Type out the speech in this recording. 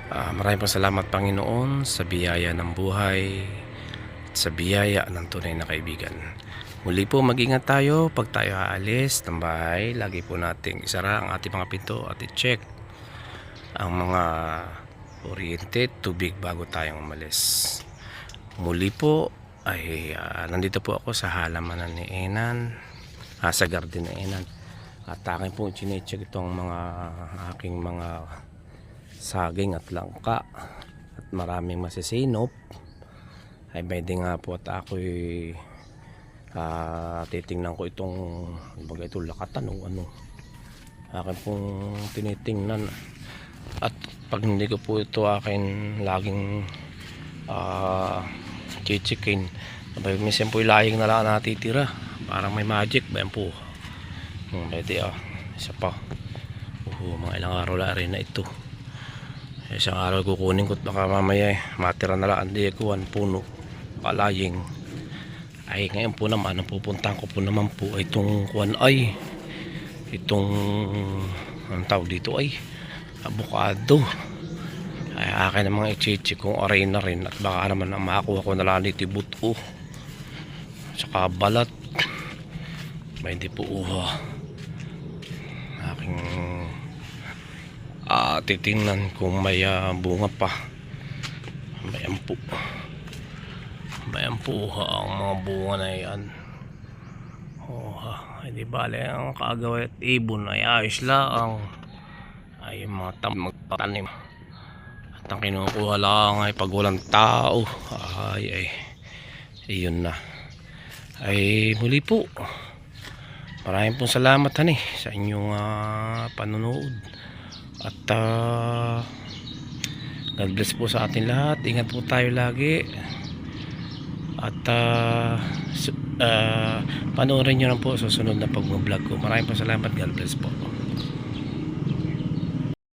Maraming salamat Panginoon sa biyaya ng buhay at sa biyaya ng tunay na kaibigan. Muli po mag-ingat tayo pag tayo aalis ng bahay. Lagi po nating isara ang ating mga pinto at i-check ang mga kuryente, tubig bago tayong umalis. Muli po ay nandito po ako sa halamanan ni Enan, sa garden ni Enan. At akin po chinecheck itong mga aking mga saging at langka at maraming masisinop. Ay pwede nga po at ako'y titingnan ko itong bagay ito lakatan o ano. Akin pong tinitingnan at pag hindi ko po ito akin laging chichikin, minsan po ilaying na lang natitira, parang may magic ba yan po. Pwede isa pa. Mga ilang araw na rin na ito. Isang araw kukunin ko at baka mamaya matira na lang hindi ko puno palaying. Ay ngayon po naman ang pupuntahan ko po naman po ay itong anong tawag dito ay avocado. Ay akin namang ichichi kung aray na rin at baka naman makakuha ko na lang dito buto saka balat. May hindi po aking titingnan kung may bunga pa. Bayan po ang mga bunga na yan. Hindi bale ang kaagaway at ibon ay ayos lang ay mga magtanim at ang kinukuha lang ay pag walang tao ay yun na. Ay muli po maraming pong salamat sa inyong panonood at God bless po sa ating lahat. Ingat po tayo lagi at panoorin nyo lang po sa sunod na pag-vlog ko. Maraming po salamat. God bless po.